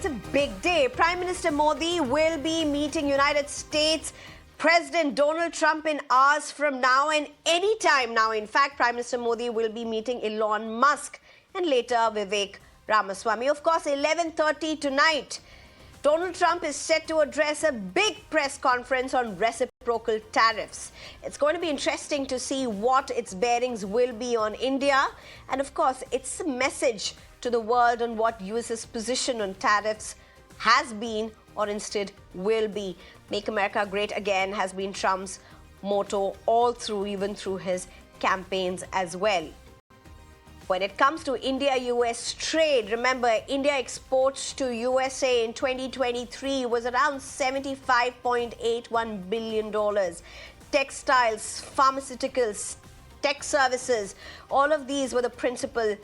it's a big day. Prime Minister Modi will be meeting United States President Donald Trump in hours from now and any time now. In fact, Prime Minister Modi will be meeting Elon Musk and later Vivek Ramaswamy. Of course, 11:30 tonight, Donald Trump is set to address a big press conference on reciprocal tariffs. It's going to be interesting to see what its bearings will be on India. And of course, it's a message to the world on what US's position on tariffs has been or instead will be. Make America Great Again has been Trump's motto all through, even through his campaigns as well. When it comes to India-U.S. trade, remember, India exports to USA in 2023 was around $75.81 billion. Textiles, pharmaceuticals, tech services, all of these were the principal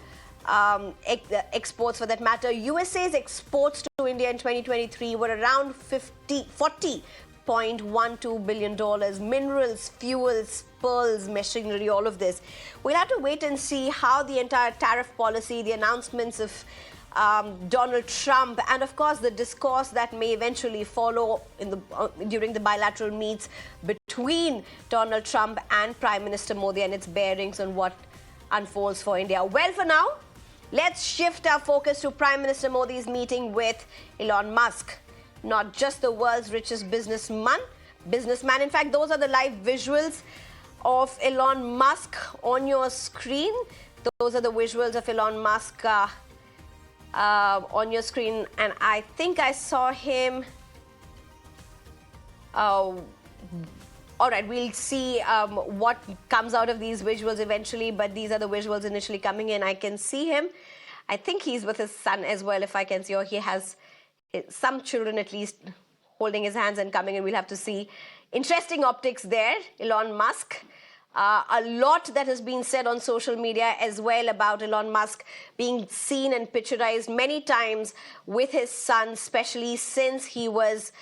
exports for that matter. USA's exports to India in 2023 were around $40.12 billion. Minerals, fuels, pearls, machinery, all of this. We'll have to wait and see how the entire tariff policy, the announcements of Donald Trump, and of course the discourse that may eventually follow during the bilateral meets between Donald Trump and Prime Minister Modi and its bearings on what unfolds for India. Well, for now, let's shift our focus to Prime Minister Modi's meeting with Elon Musk. Not just the world's richest businessman. In fact, those are the live visuals of Elon Musk on your screen. Those are the visuals of Elon Musk on your screen. And I think I saw him. All right, we'll see what comes out of these visuals eventually, but these are the visuals initially coming in. I can see him. I think he's with his son as well, if I can see, or he has some children at least holding his hands and coming in. We'll have to see. Interesting optics there, Elon Musk. A lot that has been said on social media as well about Elon Musk being seen and picturized many times with his son, especially since he was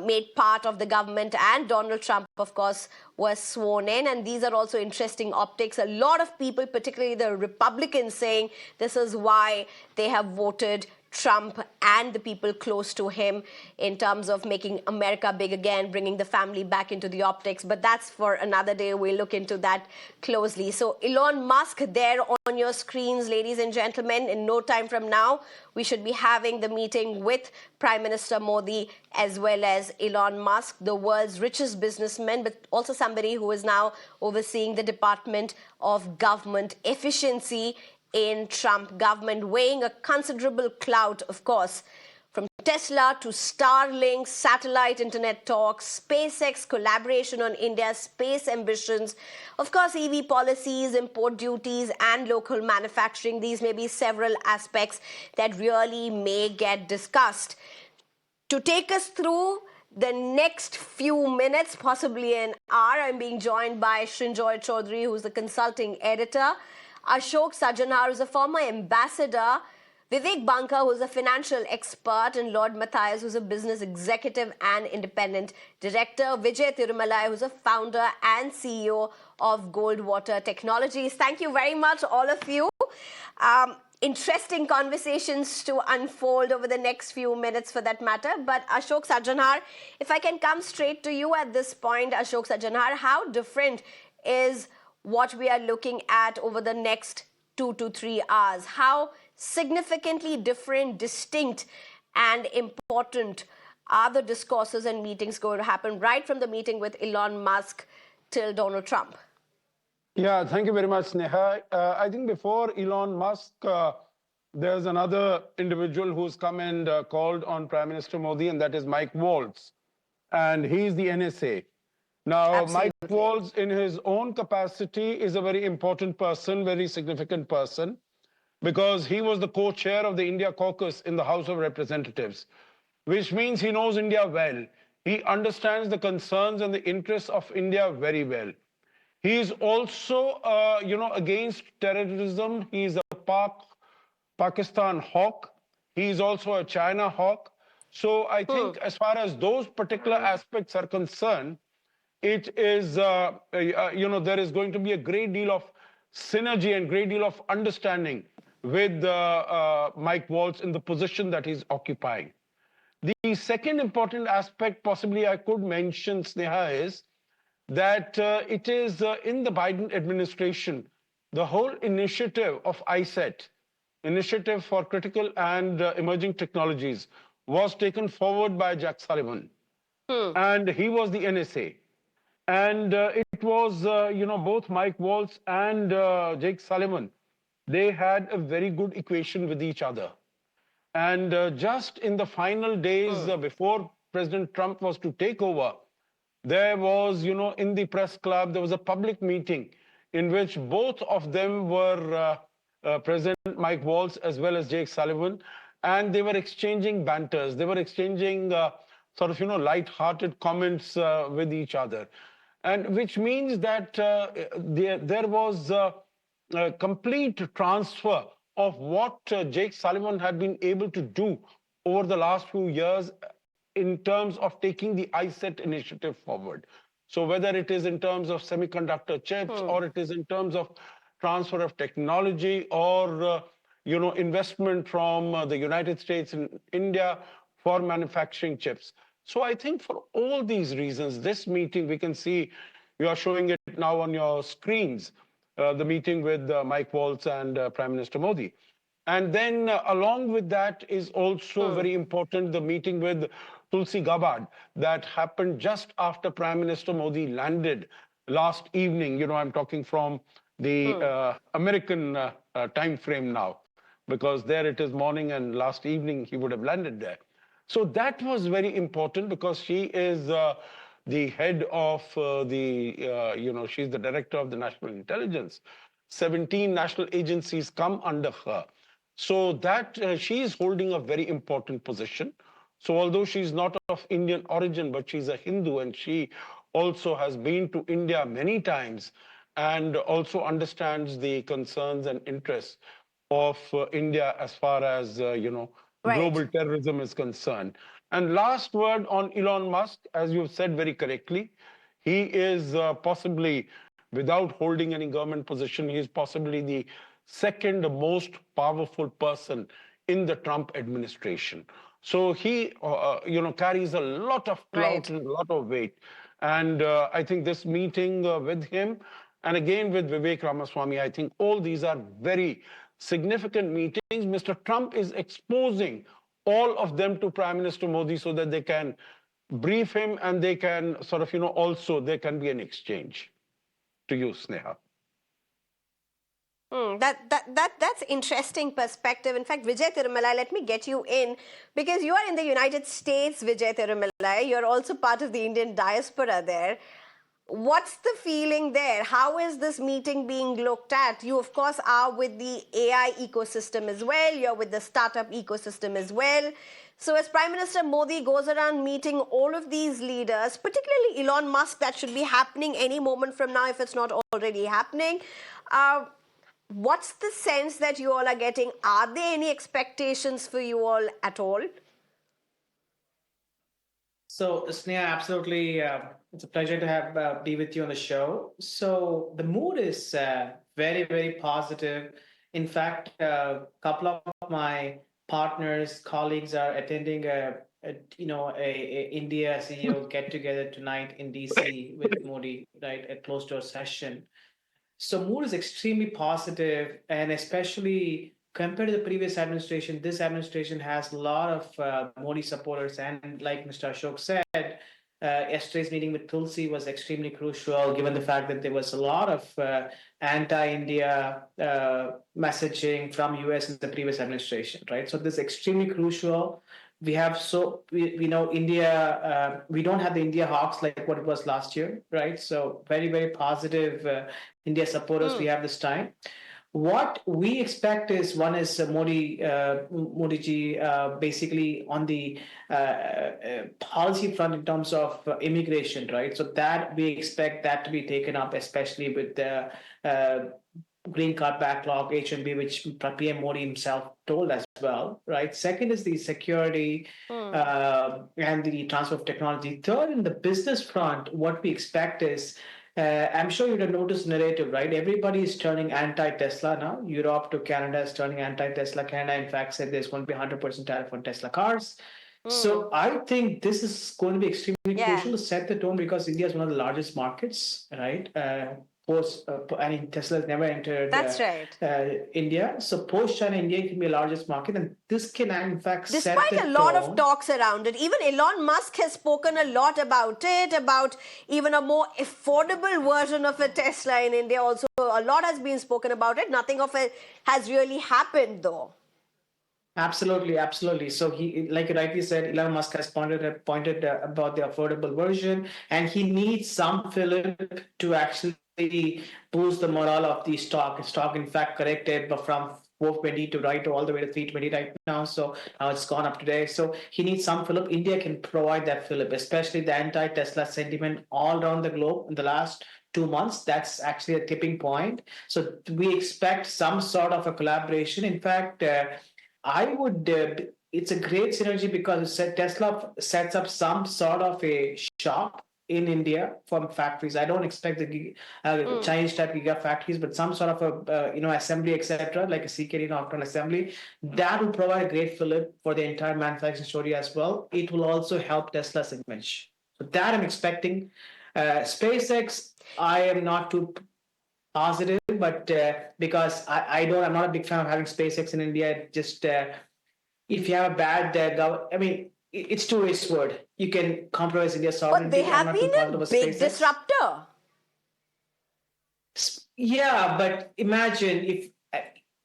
made part of the government and Donald Trump, of course, was sworn in. And these are also interesting optics. A lot of people, particularly the Republicans, saying this is why they have voted Trump and the people close to him in terms of making America big again, bringing the family back into the optics. But that's for another day. We'll look into that closely. So Elon Musk there on your screens, ladies and gentlemen. In no time from now, we should be having the meeting with Prime Minister Modi as well as Elon Musk, the world's richest businessman, but also somebody who is now overseeing the Department of Government Efficiency in Trump government, weighing a considerable clout, of course, from Tesla to Starlink, satellite internet talks, SpaceX collaboration on India's space ambitions, of course, EV policies, import duties, and local manufacturing. These may be several aspects that really may get discussed. To take us through the next few minutes, possibly an hour, I'm being joined by Srinjoy Chaudhary, who's the consulting editor, Ashok Sajjanhar, who's a former ambassador, Vivek Banka, who's a financial expert, and Lord Matthias, who's a business executive and independent director, Vijay Thirumalai, who's a founder and CEO of Goldwater Technologies. Thank you very much, all of you. Interesting conversations to unfold over the next few minutes for that matter. But Ashok Sajjanhar, if I can come straight to you at this point, Ashok Sajjanhar, how different is what we are looking at over the next 2 to 3 hours? How significantly different, distinct, and important are the discourses and meetings going to happen right from the meeting with Elon Musk till Donald Trump? Yeah, thank you very much, Sneha. I think before Elon Musk, there's another individual who's come and called on Prime Minister Modi, and that is Mike Waltz. And he's the NSA. Now, Absolutely. Mike Waltz, in his own capacity, is a very important person, very significant person, because he was the co-chair of the India caucus in the House of Representatives, which means he knows India well. He understands the concerns and the interests of India very well. He is also, against terrorism. He is a Pakistan hawk. He is also a China hawk. So I think as far as those particular aspects are concerned, it is, there is going to be a great deal of synergy and great deal of understanding with Mike Waltz in the position that he's occupying. The second important aspect, possibly I could mention, Sneha, is that it is in the Biden administration, the whole initiative of ISET, Initiative for Critical and Emerging Technologies, was taken forward by Jack Sullivan. And he was the NSA. And it was, both Mike Waltz and Jake Sullivan, they had a very good equation with each other. And just in the final days before President Trump was to take over, there was, in the press club, there was a public meeting in which both of them were present, Mike Waltz as well as Jake Sullivan, and they were exchanging banters. They were exchanging light-hearted comments with each other. And which means that there was a complete transfer of what Jake Sullivan had been able to do over the last few years in terms of taking the ISET initiative forward. So whether it is in terms of semiconductor chips or it is in terms of transfer of technology or investment from the United States and India for manufacturing chips. So I think for all these reasons, this meeting, we can see, you are showing it now on your screens, the meeting with Mike Waltz and Prime Minister Modi. And then along with that is also very important, the meeting with Tulsi Gabbard that happened just after Prime Minister Modi landed last evening. I'm talking from the American time frame now, because there it is morning and last evening he would have landed there. So that was very important because she is the head of she's the director of the National Intelligence. 17 national agencies come under her. So that she is holding a very important position. So although she's not of Indian origin, but she's a Hindu and she also has been to India many times and also understands the concerns and interests of India as far as, global terrorism is concerned. And last word on Elon Musk, as you've said very correctly, he is possibly, without holding any government position, he is possibly the second most powerful person in the Trump administration. So he, carries a lot of clout and a lot of weight. And I think this meeting with him, and again with Vivek Ramaswamy, I think all these are very significant meetings. Mr. Trump is exposing all of them to Prime Minister Modi so that they can brief him and they can also there can be an exchange. To you, Sneha. That's interesting perspective. In fact, Vijay Tirumalai, let me get you in because you are in the United States, Vijay Tirumalai. You're also part of the Indian diaspora there. What's the feeling there? How is this meeting being looked at? You, of course, are with the AI ecosystem as well. You're with the startup ecosystem as well. So as Prime Minister Modi goes around meeting all of these leaders, particularly Elon Musk, that should be happening any moment from now if it's not already happening. What's the sense that you all are getting? Are there any expectations for you all at all? So, Sneha, absolutely. It's a pleasure to have be with you on the show. So the mood is very, very positive. In fact, a couple of my partners, colleagues are attending a India CEO get together tonight in DC with Modi, right, a closed door session. So mood is extremely positive, and especially compared to the previous administration, this administration has a lot of Modi supporters. And like Mr. Ashok said, yesterday's meeting with Tulsi was extremely crucial, given the fact that there was a lot of anti-India messaging from US in the previous administration, right? So this is extremely crucial. We have we know India, we don't have the India hawks like what it was last year, right? So very, very positive India supporters we have this time. What we expect is one is Modi ji basically on the policy front in terms of immigration, right? So that we expect that to be taken up, especially with the green card backlog, H-1B, which PM Modi himself told as well, right? Second is the security and the transfer of technology. Third, in the business front, what we expect is I'm sure you'd have noticed narrative, right? Everybody is turning anti-Tesla now. Europe to Canada is turning anti-Tesla. Canada, in fact, said there's going to be 100% tariff on Tesla cars. So I think this is going to be extremely crucial to set the tone because India is one of the largest markets, right? I mean, Tesla has never entered That's right. India. So post China, India can be the largest market, and this can in fact set Despite the a lot of tone. talks around it, even Elon Musk has spoken a lot about it, about even a more affordable version of a Tesla in India. Also, a lot has been spoken about it. Nothing of it has really happened, though. Absolutely, absolutely. So he, like you rightly said, Elon Musk has pointed about the affordable version, and he needs some fillip to actually boost the morale of the stock. Stock, in fact, corrected from 420 to right to all the way to 320 right now. So now it's gone up today. So he needs some fillip. India can provide that fillip, especially the anti-Tesla sentiment all around the globe in the last 2 months. That's actually a tipping point. So we expect some sort of a collaboration. In fact. I would. It's a great synergy because Tesla sets up some sort of a shop in India from factories. I don't expect the Chinese type gigafactories, but some sort of a assembly, etc., like a CKD nocturnal assembly that will provide a great fillip for the entire manufacturing story as well. It will also help Tesla's image. So that I'm expecting. SpaceX, I am not too positive, but because I'm not a big fan of having SpaceX in India. Just if you have a bad I mean, it's two-way sword. You can compromise India's But they sovereignty. I'm have not too been positive a about big SpaceX. disruptor. Yeah, but imagine if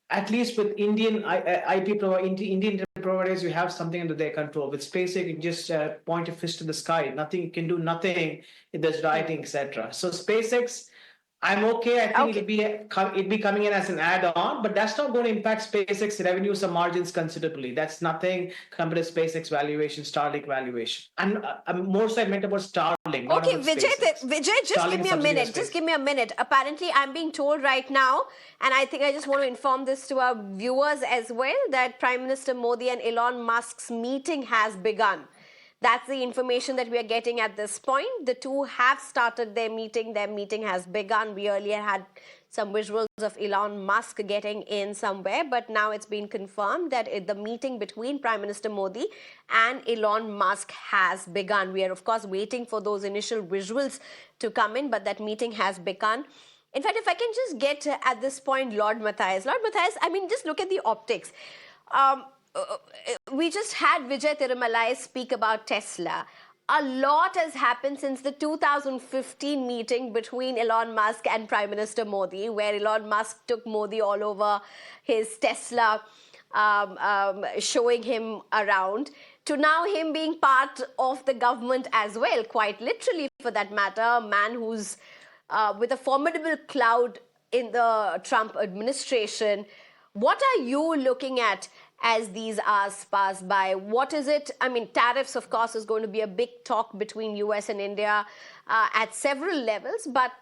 at least with Indian IP Indian providers, you have something under their control. With SpaceX, you can just point your fist to the sky. Nothing, you can do nothing. There's writing, etc. So SpaceX, I'm okay. I think Okay. it'll be coming in as an add-on, but that's not going to impact SpaceX revenues or margins considerably. That's nothing compared to SpaceX valuation, Starlink valuation. I'm more so I meant about Starlink, not Okay, about Vijay, SpaceX. Vijay, just give Starlink me a subsidy of minute. Just SpaceX. give me a minute. Apparently, I'm being told right now, and I think I just want to inform this to our viewers as well, that Prime Minister Modi and Elon Musk's meeting has begun. That's the information that we are getting at this point. The two have started their meeting. Their meeting has begun. We earlier had some visuals of Elon Musk getting in somewhere, but now it's been confirmed that the meeting between Prime Minister Modi and Elon Musk has begun. We are, of course, waiting for those initial visuals to come in, but that meeting has begun. In fact, if I can just get at this point, Lord Matthias, I mean, just look at the optics. We just had Vijay Tirumalai speak about Tesla. A lot has happened since the 2015 meeting between Elon Musk and Prime Minister Modi, where Elon Musk took Modi all over his Tesla, showing him around, to now him being part of the government as well, quite literally for that matter, a man who's with a formidable cloud in the Trump administration. What are you looking at as these hours pass by? What is it? I mean, tariffs, of course, is going to be a big talk between US and India at several levels. But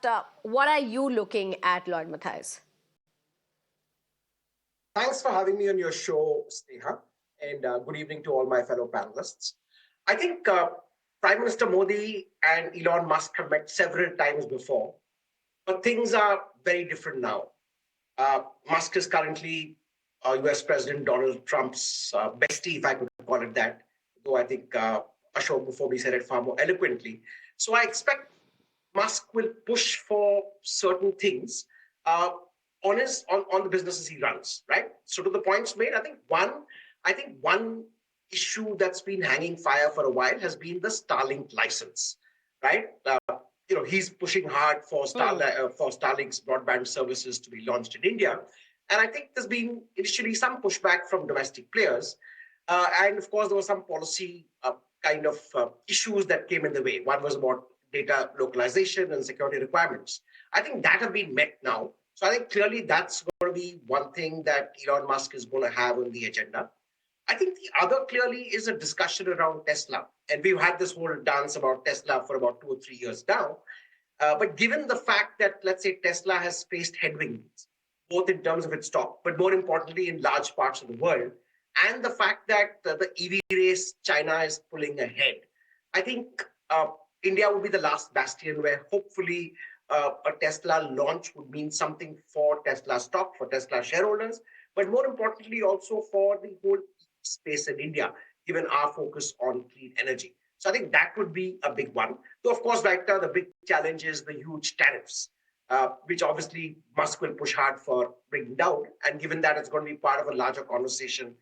what are you looking at, Lord Matthias? Thanks for having me on your show, Sneha, and good evening to all my fellow panelists. I think Prime Minister Modi and Elon Musk have met several times before, but things are very different now. Musk is currently US President Donald Trump's bestie, if I could call it that, though I think Ashok before me said it far more eloquently. So I expect Musk will push for certain things on the businesses he runs, right? So to the points made, I think one issue that's been hanging fire for a while has been the Starlink license, right? He's pushing hard for Starlink's broadband services to be launched in India. And I think there's been initially some pushback from domestic players. And of course, there were some policy issues that came in the way. One was about data localization and security requirements. I think that have been met now. So I think clearly that's going to be one thing that Elon Musk is going to have on the agenda. I think the other clearly is a discussion around Tesla. And we've had this whole dance about Tesla for about 2 or 3 years now. But given the fact that, let's say, Tesla has faced headwinds, both in terms of its stock, but more importantly, in large parts of the world, and the fact that the EV race, China is pulling ahead, I think India will be the last bastion where hopefully a Tesla launch would mean something for Tesla stock, for Tesla shareholders, but more importantly, also for the whole space in India, given our focus on clean energy. So I think that would be a big one. Though, of course, right now, the big challenge is the huge tariffs, which obviously Musk will push hard for bringing down. And given that it's going to be part of a larger conversation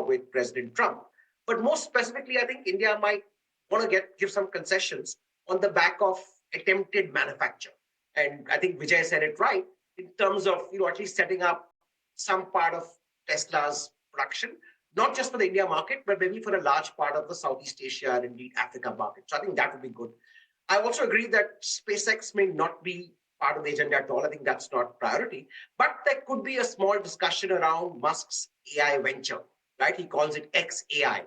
with President Trump. But most specifically, I think India might want to give some concessions on the back of attempted manufacture. And I think Vijay said it right in terms of at least setting up some part of Tesla's production, not just for the India market, but maybe for a large part of the Southeast Asia and indeed Africa market. So I think that would be good. I also agree that SpaceX may not be part of the agenda at all. I think that's not priority. But there could be a small discussion around Musk's AI venture, right? He calls it XAI.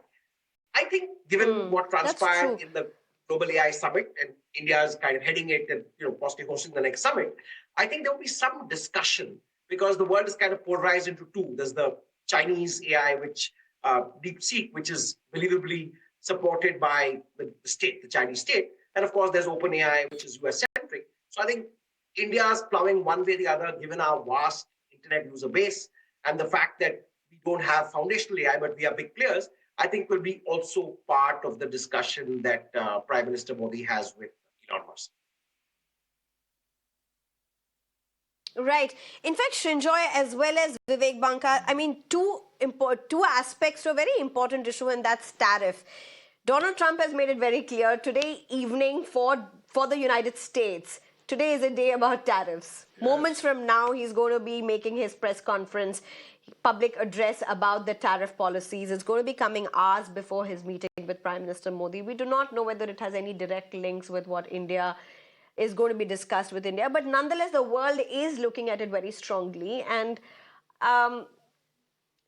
I think given what transpired in the Global AI Summit, and India is kind of heading it and possibly hosting the next summit, I think there will be some discussion because the world is kind of polarized into two. There's the Chinese AI, which DeepSeek, which is believably supported by the state, the Chinese state, and of course there's OpenAI, which is US centric. So I think India is plowing one way or the other, given our vast internet user base and the fact that we don't have foundational AI, but we are big players. I think will be also part of the discussion that Prime Minister Modi has with Elon Musk. Right. In fact, Srinjoy as well as Vivek Banka, I mean, two aspects to a very important issue, and that's tariff. Donald Trump has made it very clear today evening for the United States. Today is a day about tariffs. Yes. Moments from now, he's going to be making his press conference, public address about the tariff policies. It's going to be coming hours before his meeting with Prime Minister Modi. We do not know whether it has any direct links with what India is going to be discussed with India, but nonetheless, the world is looking at it very strongly and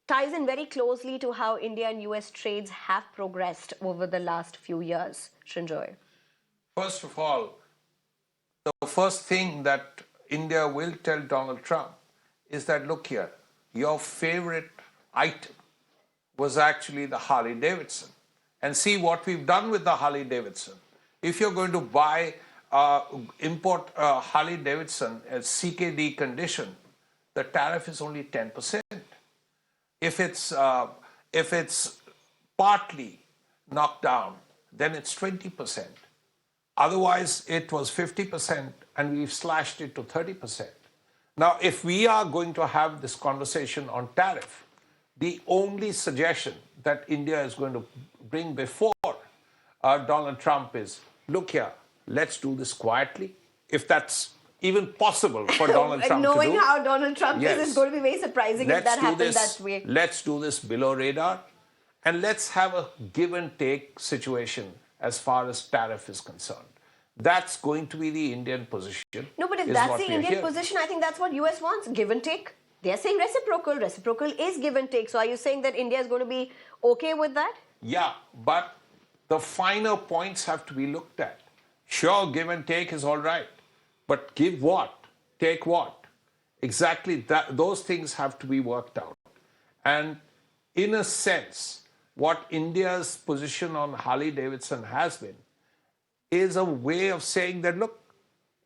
ties in very closely to how India and US trades have progressed over the last few years. Srinjoy. First of all, the first thing that India will tell Donald Trump is that, look here, your favorite item was actually the Harley Davidson. And see what we've done with the Harley Davidson. If you're going to buy, import Harley Davidson as CKD condition, the tariff is only 10%. If it's partly knocked down, then it's 20%. Otherwise, it was 50%, and we've slashed it to 30%. Now, if we are going to have this conversation on tariff, the only suggestion that India is going to bring before Donald Trump is, look here, let's do this quietly. If that's even possible for Donald Trump to do. Knowing how Donald Trump is, it's going to be very surprising if that happens that way. Let's do this below radar, and let's have a give and take situation as far as tariff is concerned. That's going to be the Indian position. No, but if that's the Indian position, I think that's what US wants, give and take. They're saying reciprocal. Reciprocal is give and take. So are you saying that India is going to be okay with that? Yeah, but the finer points have to be looked at. Sure, give and take is all right. But give what? Take what? Exactly that. Those things have to be worked out. And in a sense, what India's position on Harley-Davidson has been is a way of saying that, look,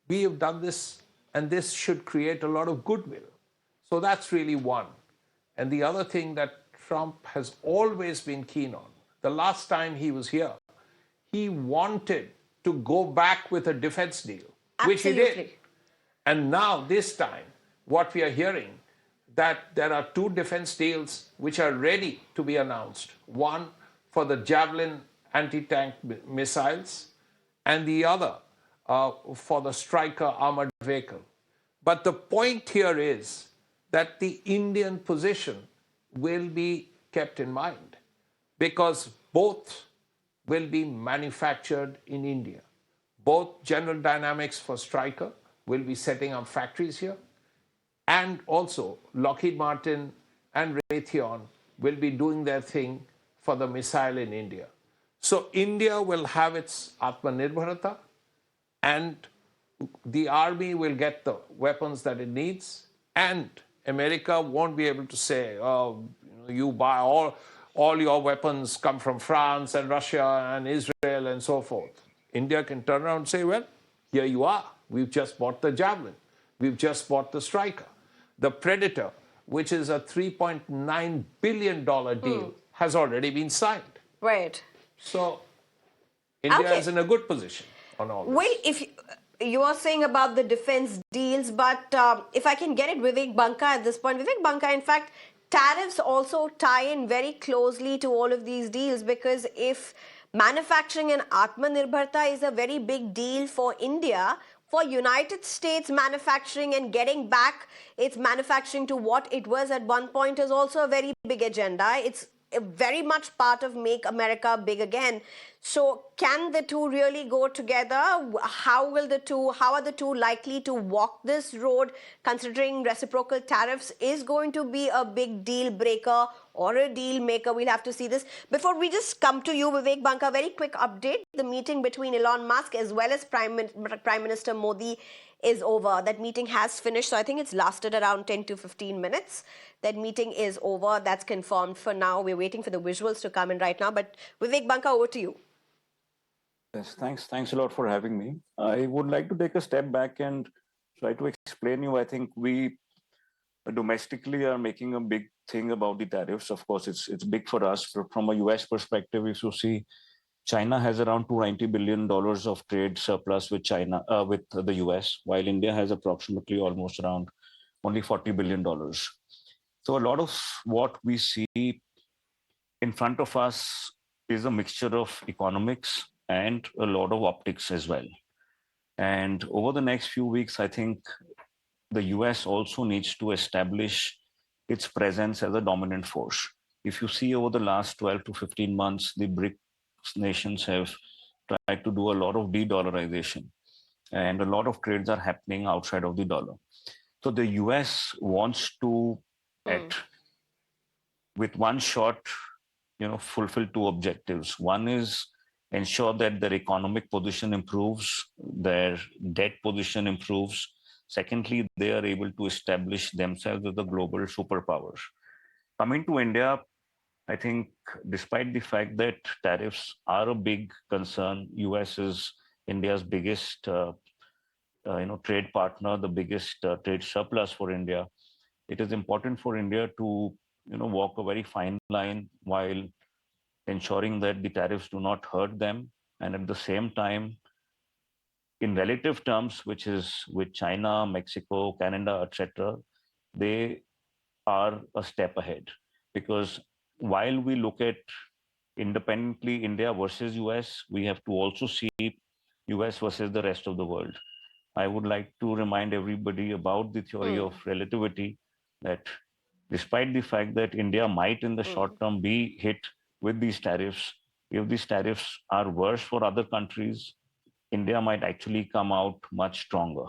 we have done this and this should create a lot of goodwill. So that's really one. And the other thing that Trump has always been keen on, the last time he was here, he wanted to go back with a defense deal, which he did. And now this time, what we are hearing, that there are two defense deals which are ready to be announced. One for the Javelin anti-tank missiles, and the other for the Stryker armored vehicle. But the point here is that the Indian position will be kept in mind because both will be manufactured in India. Both General Dynamics for Stryker will be setting up factories here, and also Lockheed Martin and Raytheon will be doing their thing for the missile in India. So India will have its Atmanirbharata, and the army will get the weapons that it needs, and America won't be able to say, oh, you buy all your weapons come from France and Russia and Israel and so forth. India can turn around and say, well, Here you are. We've just bought the Javelin. We've just bought the Striker. The Predator, which is a $3.9 billion deal, has already been signed. Right. So India Okay. is in a good position on all this. Well, if you are saying about the defense deals, but if I can get it, Vivek Banka at this point. Vivek Banka, in fact, tariffs also tie in very closely to all of these deals, because if manufacturing and Atmanirbharta is a very big deal for India, for United States manufacturing and getting back its manufacturing to what it was at one point is also a very big agenda. It's very much part of Make America Big Again. So can the two really go together? How are the two likely to walk this road, considering reciprocal tariffs is going to be a big deal breaker or a deal maker? We'll have to see this. Before we just come to you, Vivek Banka, very quick update. The meeting between Elon Musk as well as Prime Minister Modi is over. That meeting has finished. So I think it's lasted around 10 to 15 minutes. That meeting is over. That's confirmed for now. We're waiting for the visuals to come in right now. But Vivek Banka, over to you. Yes, thanks a lot for having me. I would like to take a step back and try to explain you. I think we domestically are making a big thing about the tariffs. Of course, it's big for us. From a US perspective, if you see, China has around $290 billion of trade surplus with China, with the US, while India has approximately almost around only $40 billion. So a lot of what we see in front of us is a mixture of economics and a lot of optics as well. And over the next few weeks, I think the US also needs to establish its presence as a dominant force. If you see over the last 12 to 15 months, the BRICS nations have tried to do a lot of de-dollarization, and a lot of trades are happening outside of the dollar. So the US wants to, with one shot, fulfill two objectives. One is ensure that their economic position improves, their debt position improves. Secondly, they are able to establish themselves as a global superpower. Coming to India, I think despite the fact that tariffs are a big concern, US is India's biggest trade partner, the biggest trade surplus for India. It is important for India to walk a very fine line while ensuring that the tariffs do not hurt them, and at the same time, in relative terms, which is with China, Mexico, Canada, etc., they are a step ahead. Because while we look at independently India versus US, we have to also see US versus the rest of the world. I would like to remind everybody about the theory of relativity, that despite the fact that India might in the short term be hit with these tariffs, if these tariffs are worse for other countries, India might actually come out much stronger.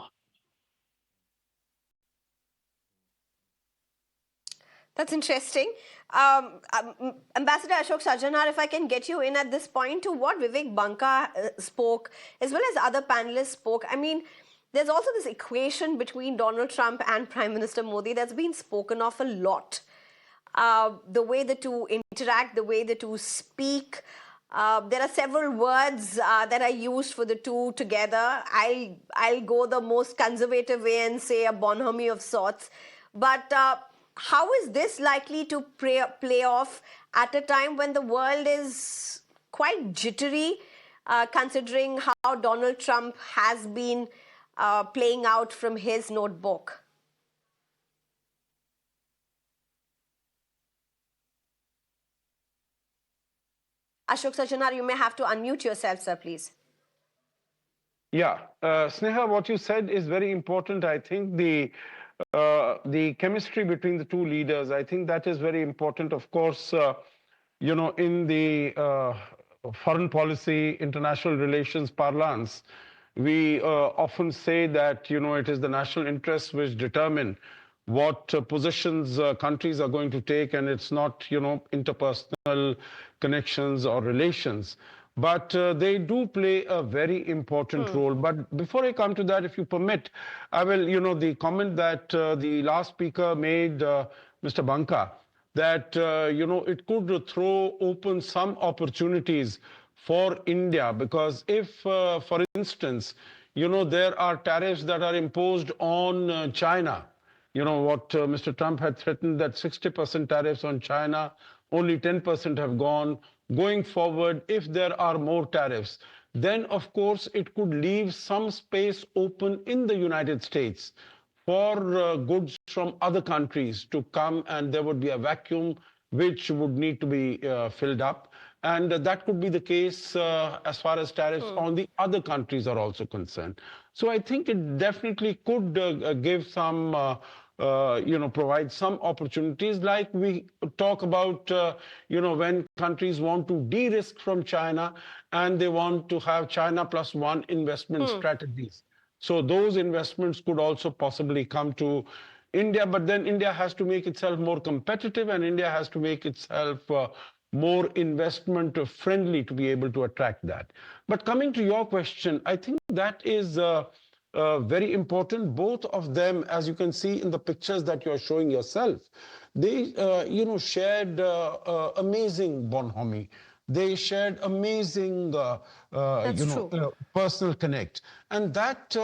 That's interesting. Ambassador Ashok Sajjanhar, if I can get you in at this point to what Vivek Banka spoke, as well as other panelists spoke. I mean, there's also this equation between Donald Trump and Prime Minister Modi that's been spoken of a lot. The way the two interact, the way the two speak. There are several words that are used for the two together. I'll go the most conservative way and say a bonhomie of sorts. But how is this likely to play off at a time when the world is quite jittery, considering how Donald Trump has been playing out from his notebook? Ashok Sajjanhar, you may have to unmute yourself, sir, please. Yeah, Sneha, what you said is very important. I think the chemistry between the two leaders, I think that is very important. Of course, in the foreign policy, international relations parlance, we often say that, it is the national interests which determine what positions countries are going to take, and it's not, interpersonal connections or relations. But they do play a very important role. But before I come to that, if you permit, I will, the comment that the last speaker made, Mr. Banka, that, it could throw open some opportunities for India. Because if, for instance, there are tariffs that are imposed on China. What Mr. Trump had threatened, that 60% tariffs on China, only 10% have gone. Going forward, if there are more tariffs, then of course it could leave some space open in the United States for goods from other countries to come, and there would be a vacuum which would need to be filled up. And that could be the case as far as tariffs on the other countries are also concerned. So I think it definitely could give some, provide some opportunities, like we talk about, when countries want to de-risk from China and they want to have China plus one investment strategies. So those investments could also possibly come to India, but then India has to make itself more competitive, and India has to make itself more investment friendly to be able to attract that. But coming to your question, I think that is very important. Both of them, as you can see in the pictures that you're showing yourself, they, shared amazing bonhomie. They shared amazing, personal connect. And that,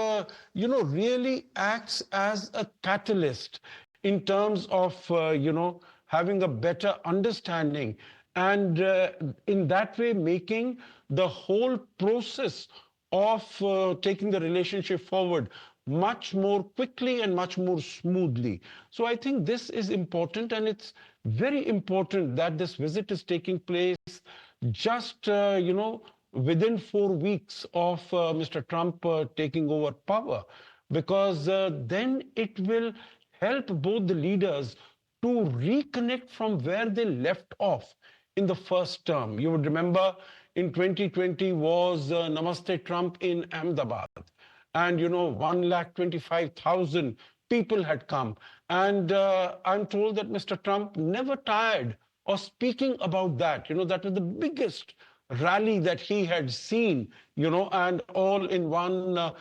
really acts as a catalyst in terms of, having a better understanding, and in that way making the whole process of taking the relationship forward much more quickly and much more smoothly. So I think this is important, and it's very important that this visit is taking place just, within 4 weeks of Mr. Trump taking over power, because then it will help both the leaders to reconnect from where they left off in the first term. You would remember in 2020 was Namaste Trump in Ahmedabad. And, 125,000 people had come. And I'm told that Mr. Trump never tired of speaking about that. That was the biggest rally that he had seen, and all in one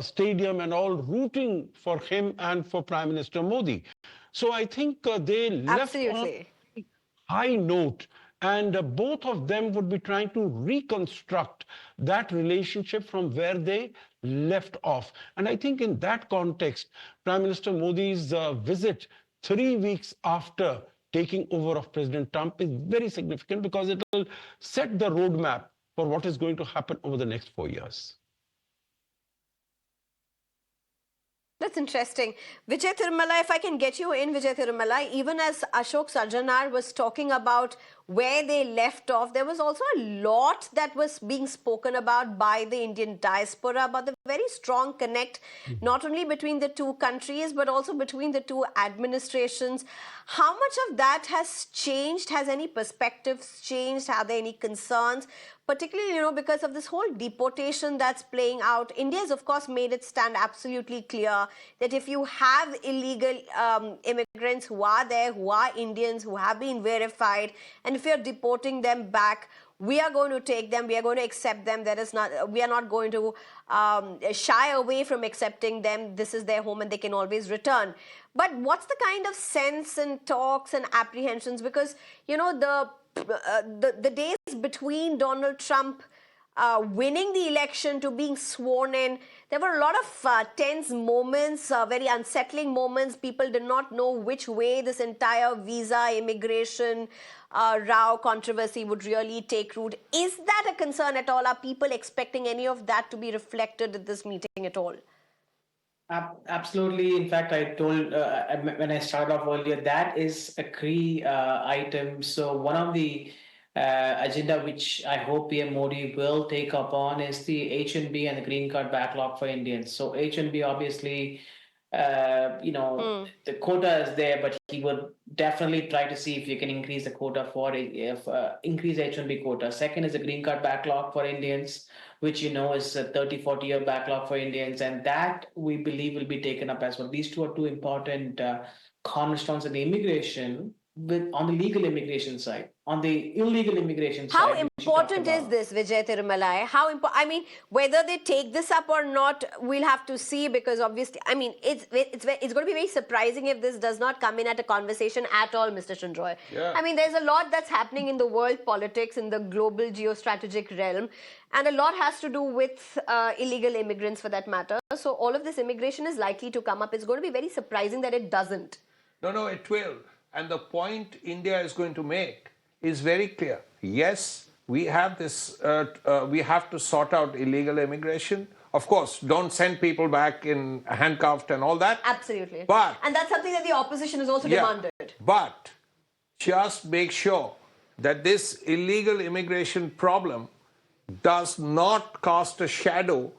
stadium, and all rooting for him and for Prime Minister Modi. So I think they left on a high note, and both of them would be trying to reconstruct that relationship from where they left off. And I think in that context, Prime Minister Modi's visit 3 weeks after taking over of President Trump is very significant, because it will set the roadmap for what is going to happen over the next 4 years. That's interesting. Vijay Tirumala, if I can get you in, Vijay Tirumala, even as Ashok Sajjanhar was talking about where they left off, there was also a lot that was being spoken about by the Indian diaspora about the very strong connect, not only between the two countries, but also between the two administrations. How much of that has changed? Has any perspectives changed? Are there any concerns? Particularly, because of this whole deportation that's playing out. India has, of course, made it stand absolutely clear that if you have illegal immigrants who are there, who are Indians, who have been verified, and if you're deporting them back, we are going to take them, we are going to accept them. We are not going to shy away from accepting them. This is their home and they can always return. But what's the kind of sense and talks and apprehensions? Because, the days between Donald Trump winning the election to being sworn in, there were a lot of tense moments, very unsettling moments. People did not know which way this entire visa, immigration, row controversy would really take root. Is that a concern at all? Are people expecting any of that to be reflected at this meeting at all? Absolutely. In fact, I told when I started off earlier, that is a key item. So one of the agenda which I hope PM Modi will take up on is the H-1B and the green card backlog for Indians. So H-1B, obviously, the quota is there, but he would definitely try to see if you can increase the quota for increase H-1B quota. Second is the green card backlog for Indians, which is a 30-40 year backlog for Indians, and that we believe will be taken up as well. These two are two important cornerstones of the immigration on the legal immigration side. on the illegal immigration How side, which you talked important is about. this, Vijay Tirumalai? How important? I mean, whether they take this up or not, we'll have to see, because obviously, I mean, it's going to be very surprising if this does not come in at a conversation at all, Mr. Chandroy. Yeah. I mean, there's a lot that's happening in the world politics, in the global geostrategic realm, and a lot has to do with illegal immigrants for that matter. So all of this immigration is likely to come up. It's going to be very surprising that it doesn't. No, it will. And the point India is going to make is very clear. Yes, we have this. We have to sort out illegal immigration. Of course, don't send people back in handcuffed and all that. Absolutely. And that's something that the opposition has also demanded. But just make sure that this illegal immigration problem does not cast a shadow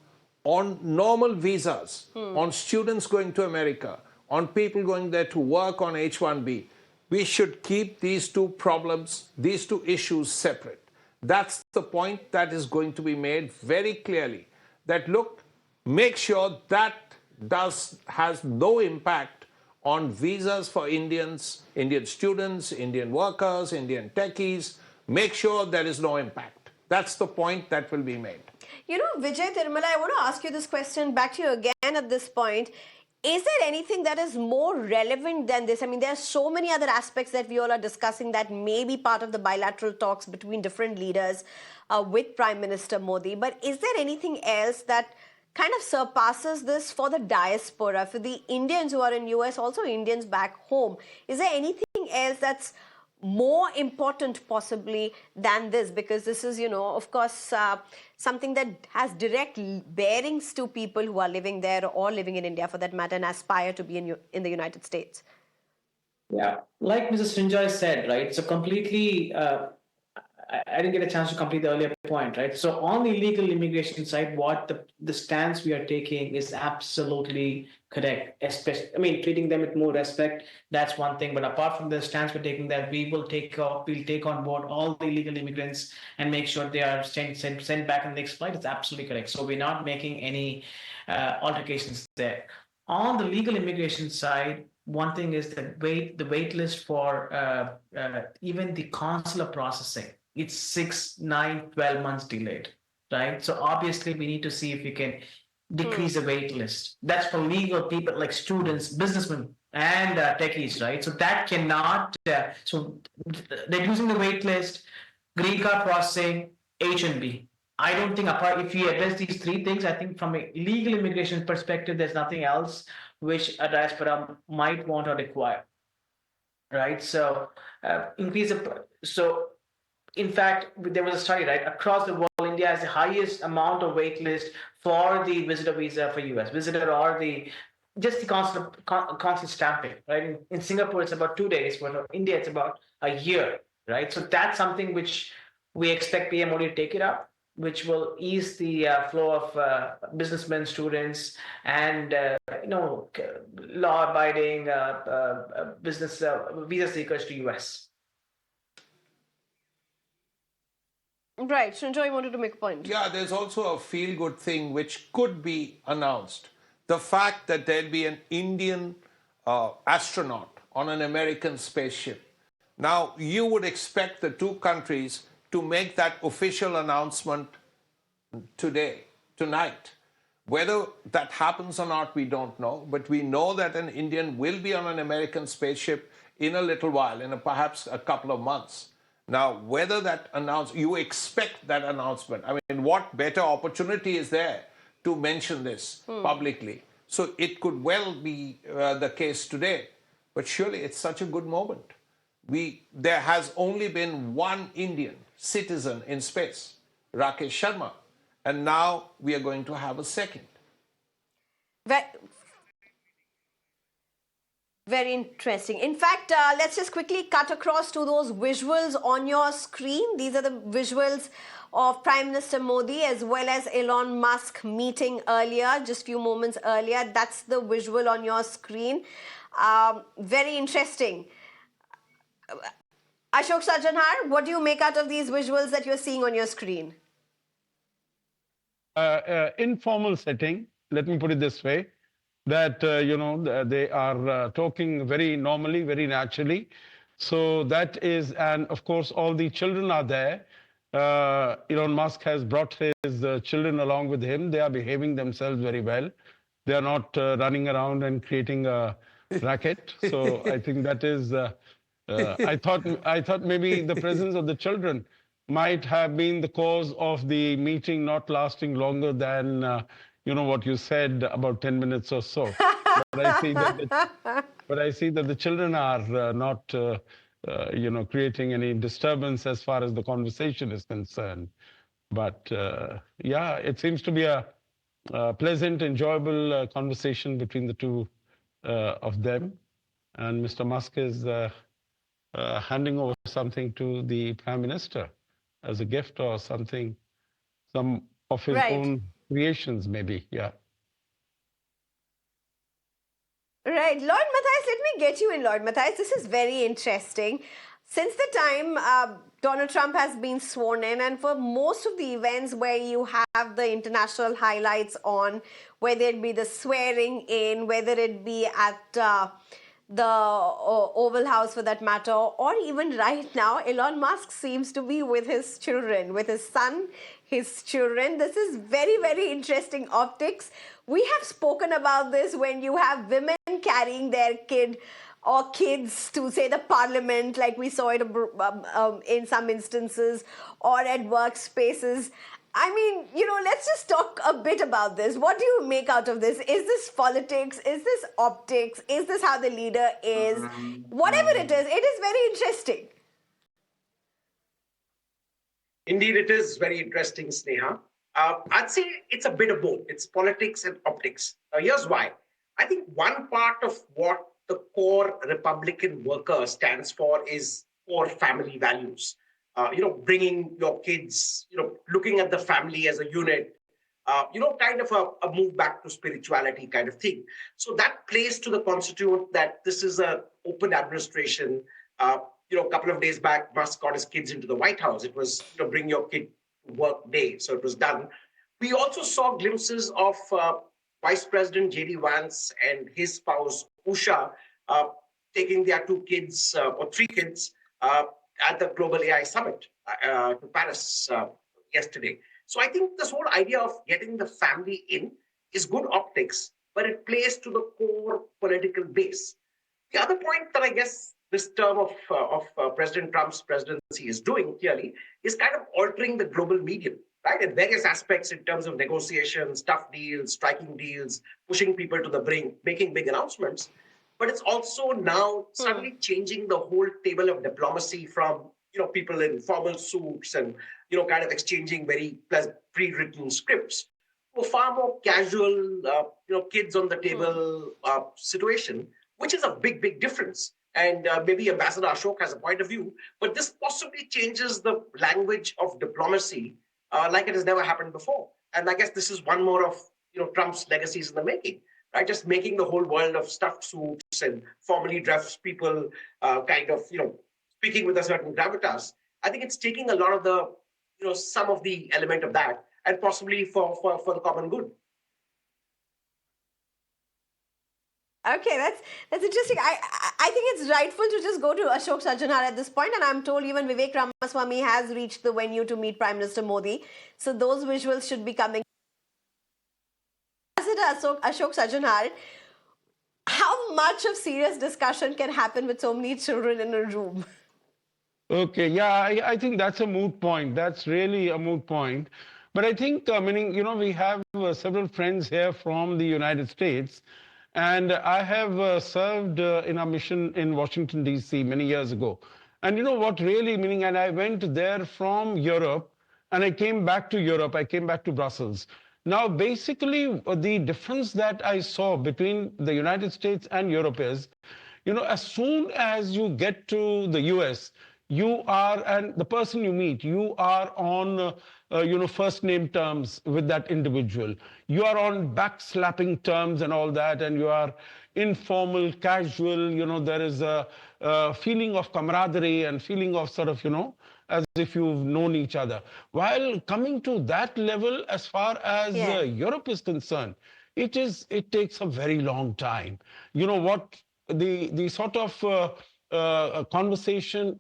on normal visas, on students going to America, on people going there to work on H-1B. We should keep these two problems, these two issues separate. That's the point that is going to be made very clearly. That look, make sure that has no impact on visas for Indians, Indian students, Indian workers, Indian techies. Make sure there is no impact. That's the point that will be made. You know, Vijay Tirumala, I want to ask you this question back to you again at this point. Is there anything that is more relevant than this? I mean, there are so many other aspects that we all are discussing that may be part of the bilateral talks between different leaders with Prime Minister Modi. But is there anything else that kind of surpasses this for the diaspora, for the Indians who are in US, also Indians back home? Is there anything else that's more important possibly than this? Because this is, you know, of course, something that has direct bearings to people who are living there or living in India for that matter and aspire to be in the United States. Yeah, like Mrs. Sinjoy said, right? So completely, I didn't get a chance to complete the earlier point, right? So on the illegal immigration side, what the stance we are taking is absolutely correct. Especially, I mean, treating them with more respect, that's one thing. But apart from the stance we're taking, that we'll take on board all the illegal immigrants and make sure they are sent back on the next flight. It's absolutely correct. So we're not making any altercations there. On the legal immigration side, one thing is the wait list for even the consular processing. It's 6, 9, 12 months delayed, right? So obviously we need to see if we can decrease the wait list. That's for legal people like students, businessmen, and techies, right? So that cannot, so reducing the wait list, green card processing, H&B. I don't think if we address these three things, I think from a legal immigration perspective, there's nothing else which a diaspora might want or require, right? So in fact, there was a study, right? Across the world, India has the highest amount of wait list for the visitor visa for US visitor, or just the constant stamping, right? In Singapore, it's about 2 days, but in India, it's about a year, right? So that's something which we expect PM Modi to take it up, which will ease the flow of businessmen, students, and law-abiding business visa seekers to US. Right, Srinjoy wanted to make a point. Yeah, there's also a feel-good thing which could be announced. The fact that there'll be an Indian astronaut on an American spaceship. Now, you would expect the two countries to make that official announcement tonight. Whether that happens or not, we don't know. But we know that an Indian will be on an American spaceship in a little while, in perhaps a couple of months. Now, whether you expect that announcement. I mean, what better opportunity is there to mention this publicly? So it could well be the case today. But surely it's such a good moment. There has only been one Indian citizen in space, Rakesh Sharma. And now we are going to have a second. Very interesting. In fact, let's just quickly cut across to those visuals on your screen. These are the visuals of Prime Minister Modi as well as Elon Musk meeting earlier, just a few moments earlier. That's the visual on your screen. Very interesting. Ashok Sajjanhar, what do you make out of these visuals that you're seeing on your screen? Informal setting, let me put it this way, that, they are talking very normally, very naturally. So that is, and of course, all the children are there. Elon Musk has brought his children along with him. They are behaving themselves very well. They are not running around and creating a racket. So I think that is. I thought maybe the presence of the children might have been the cause of the meeting not lasting longer than what you said, about 10 minutes or so. But I see that the children are not, creating any disturbance as far as the conversation is concerned. But yeah, it seems to be a pleasant, enjoyable conversation between the two of them. And Mr. Musk is handing over something to the Prime Minister as a gift or something, some of his Right. own creations, maybe. Yeah. Right. Lord Matthias, let me get you in, Lord Matthias. This is very interesting. Since the time Donald Trump has been sworn in, and for most of the events where you have the international highlights on, whether it be the swearing in, whether it be at the Oval House for that matter, or even right now, Elon Musk seems to be with his children, with his son, his children. This is very, very interesting optics. We have spoken about this when you have women carrying their kid or kids to, say, the parliament, like we saw it in some instances, or at workspaces. I mean, let's just talk a bit about this. What do you make out of this? Is this politics? Is this optics? Is this how the leader is? Whatever it is very interesting. Indeed, it is very interesting, Sneha. I'd say it's a bit of both. It's politics and optics. Here's why. I think one part of what the core Republican worker stands for is core family values. Bringing your kids, looking at the family as a unit, kind of a move back to spirituality kind of thing. So that plays to the constituent that this is an open administration. A couple of days back, Musk got his kids into the White House. It was, bring your kid to work day. So it was done. We also saw glimpses of Vice President J.D. Vance and his spouse, Usha, taking their two kids or three kids at the Global AI Summit to Paris yesterday. So I think this whole idea of getting the family in is good optics, but it plays to the core political base. The other point that I guess this term of President Trump's presidency is doing clearly is kind of altering the global medium, right? In various aspects in terms of negotiations, tough deals, striking deals, pushing people to the brink, making big announcements. But it's also now suddenly changing the whole table of diplomacy from, people in formal suits and, kind of exchanging very pre-written scripts to a far more casual, kids on the table situation, which is a big, big difference. And maybe Ambassador Ashok has a point of view, but this possibly changes the language of diplomacy like it has never happened before. And I guess this is one more of, Trump's legacies in the making. Right, just making the whole world of stuffed suits and formally dressed people kind of, speaking with a certain gravitas. I think it's taking a lot of the, some of the element of that, and possibly for the common good. Okay, that's interesting. I think it's rightful to just go to Ashok Sajjanhar at this point, and I'm told even Vivek Ramaswamy has reached the venue to meet Prime Minister Modi. So those visuals should be coming. Ashok Sajjanhar, how much of serious discussion can happen with so many children in a room? Okay, yeah, I think that's a moot point. That's really a moot point. But I think, meaning, we have several friends here from the United States, and I have served in a mission in Washington, D.C. many years ago. And you know what really, meaning, and I went there from Europe, and I came back to Europe, I came back to Brussels. Now, basically, the difference that I saw between the United States and Europe is, as soon as you get to the US, you are, and the person you meet, you are on, first name terms with that individual. You are on backslapping terms and all that, and you are informal, casual, there is a feeling of camaraderie and feeling of sort of, as if you've known each other. While coming to that level, as far as Europe is concerned, it takes a very long time. What the sort of a conversation,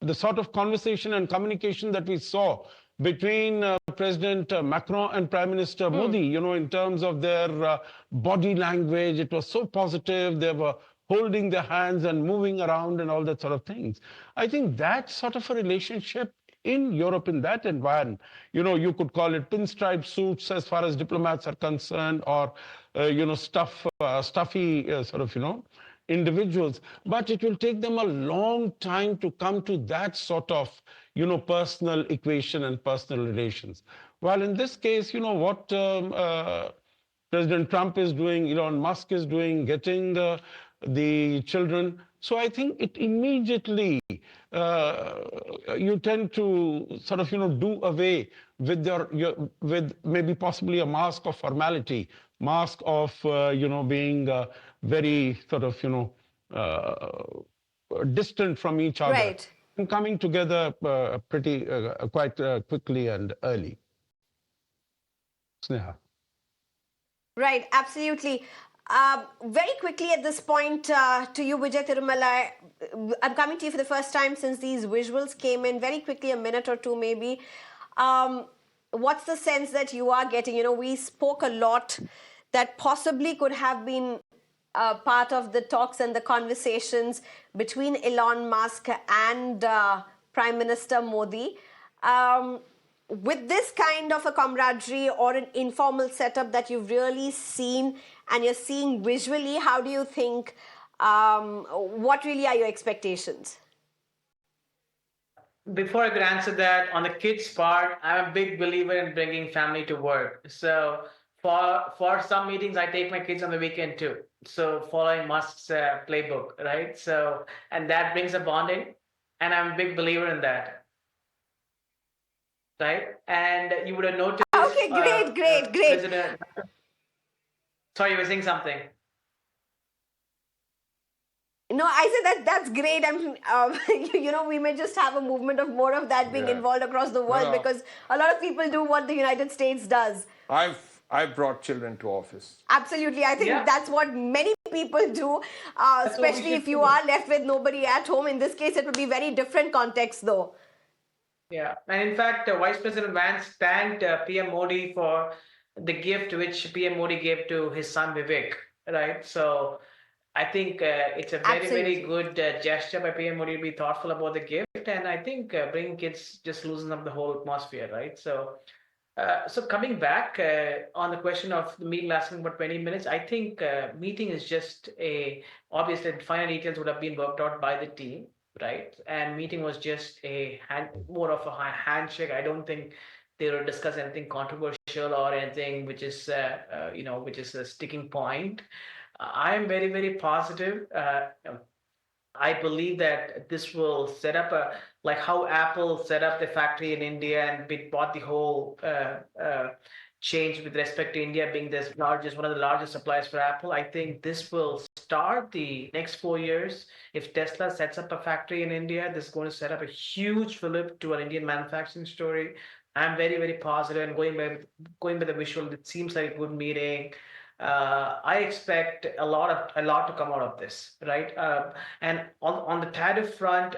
the sort of conversation and communication that we saw between President Macron and Prime Minister Modi, in terms of their body language, it was so positive. They were holding their hands and moving around and all that sort of things. I think that sort of a relationship in Europe, in that environment, you could call it pinstripe suits as far as diplomats are concerned, or, stuffy sort of, individuals, but it will take them a long time to come to that sort of, personal equation and personal relations. While in this case, what President Trump is doing, Elon Musk is doing, getting the children. So I think it immediately, you tend to sort of, do away with with maybe possibly a mask of formality, mask of, being very sort of, distant from each other. Right. And coming together pretty quite quickly and early. Sneha. Right, absolutely. Very quickly at this point, to you, Vijay Tirumala, I'm coming to you for the first time since these visuals came in. Very quickly, a minute or two maybe. What's the sense that you are getting? We spoke a lot that possibly could have been part of the talks and the conversations between Elon Musk and Prime Minister Modi. With this kind of a camaraderie or an informal setup that you've really seen and you're seeing visually, how do you think, what really are your expectations? Before I could answer that, on the kids part, I'm a big believer in bringing family to work. So for some meetings, I take my kids on the weekend too. So following Musk's playbook, right? So, and that brings a bonding, and I'm a big believer in that. Right, and you would have noticed. Okay, great. President, sorry, you were saying something. No, I said that's great. We may just have a movement of more of that being involved across the world, because a lot of people do what the United States does. I've brought children to office. Absolutely, I think that's what many people do, especially if you are left with nobody at home. In this case, it would be very different context, though. Yeah, and in fact, Vice President Vance thanked PM Modi for the gift which PM Modi gave to his son Vivek, right? So I think it's a very good gesture by PM Modi to be thoughtful about the gift, and I think bringing kids just loosens up the whole atmosphere, right? So coming back on the question of the meeting lasting about 20 minutes, I think meeting is just obviously the final details would have been worked out by the team. Right, and meeting was just more of a handshake. I don't think they will discuss anything controversial or anything which is which is a sticking point. I am very positive. I believe that this will set up like how Apple set up the factory in India and bought the whole change with respect to India being one of the largest suppliers for Apple. I think this will start the next 4 years. If Tesla sets up a factory in India, this is going to set up a huge fillip to our Indian manufacturing story. I'm very positive, and going by the visual, it seems like a good meeting. I expect a lot to come out of this, right? And on the tariff front,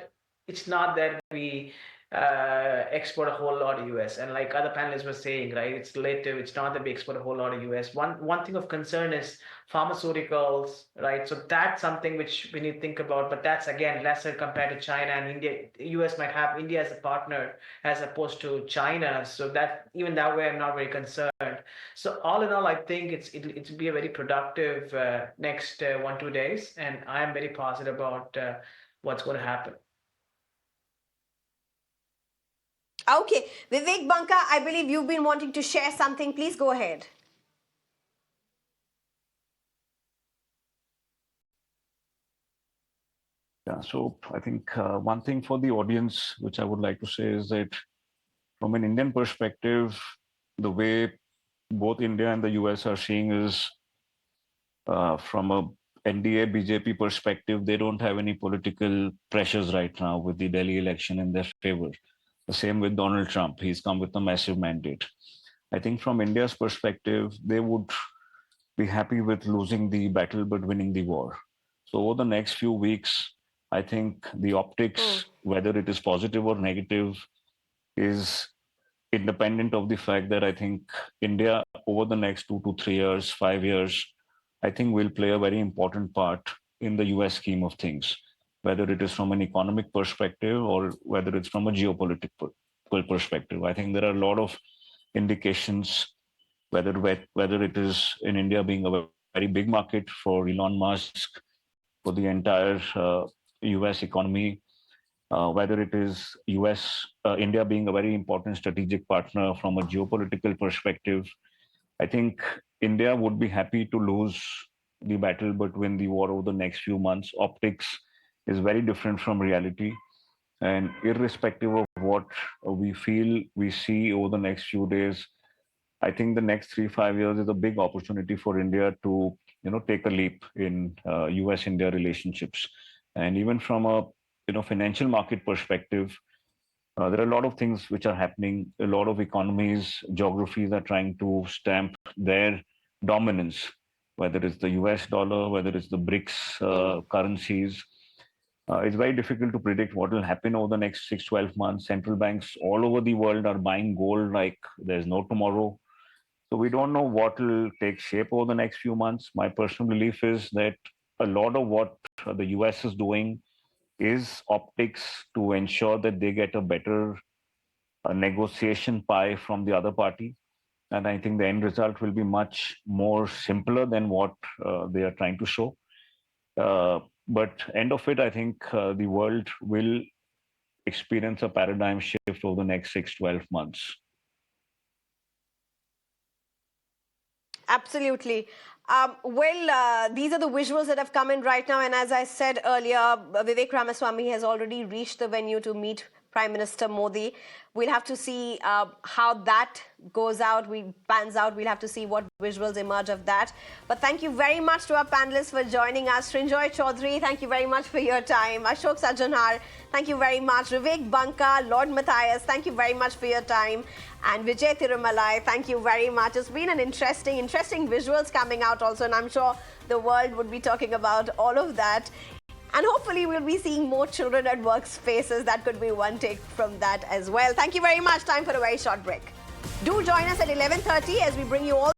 it's not that we export a whole lot of US, and like other panelists were saying, right, it's relative. It's not that we export a whole lot of US. One thing of concern is pharmaceuticals, right? So that's something which we need to think about, but that's again lesser compared to China and India. US might have India as a partner as opposed to China, so that even that way I'm not very concerned. So all in all, I think it'll be a very productive next 1-2 days, and I'm very positive about what's going to happen. Okay, Vivek Banka, I believe you've been wanting to share something. Please go ahead. Yeah, so I think one thing for the audience, which I would like to say, is that from an Indian perspective, the way both India and the US are seeing is from a NDA BJP perspective, they don't have any political pressures right now with the Delhi election in their favor. The same with Donald Trump. He's come with a massive mandate. I think from India's perspective, they would be happy with losing the battle but winning the war. So over the next few weeks, I think the optics, whether it is positive or negative, is independent of the fact that I think India over the next 2 to 3 years, 5 years, I think will play a very important part in the US scheme of things, whether it is from an economic perspective or whether it's from a geopolitical perspective. I think there are a lot of indications whether it is in India being a very big market for Elon Musk, for the entire US economy, whether it is India being a very important strategic partner from a geopolitical perspective. I think India would be happy to lose the battle but win the war over the next few months. Optics is very different from reality. And irrespective of what we see over the next few days, I think the next 3 5 years is a big opportunity for India to take a leap in U.S.-India relationships, and even from a financial market perspective, there are a lot of things which are happening. A lot of economies, geographies are trying to stamp their dominance, whether it's the U.S. dollar, whether it's the BRICS currencies. It's very difficult to predict what will happen over the next 6 12 months. Central banks all over the world are buying gold like there's no tomorrow. So we don't know what will take shape over the next few months. My personal belief is that a lot of what the US is doing is optics to ensure that they get a better negotiation pie from the other party. And I think the end result will be much more simpler than what they are trying to show. But end of it, I think the world will experience a paradigm shift over the next 6 12 months. Absolutely. These are the visuals that have come in right now. And as I said earlier, Vivek Ramaswamy has already reached the venue to meet Prime Minister Modi. We'll have to see how that goes out, pans out. We'll have to see what visuals emerge of that. But thank you very much to our panelists for joining us. Srinjoy Chaudhary, thank you very much for your time. Ashok Sajjanhar, thank you very much. Vivek Banka, Lord Matthias, thank you very much for your time. And Vijay Thirumalai, thank you very much. It's been an interesting visuals coming out also. And I'm sure the world would be talking about all of that. And hopefully we'll be seeing more children at workspaces. That could be one take from that as well. Thank you very much. Time for a very short break. Do join us at 11:30 as we bring you all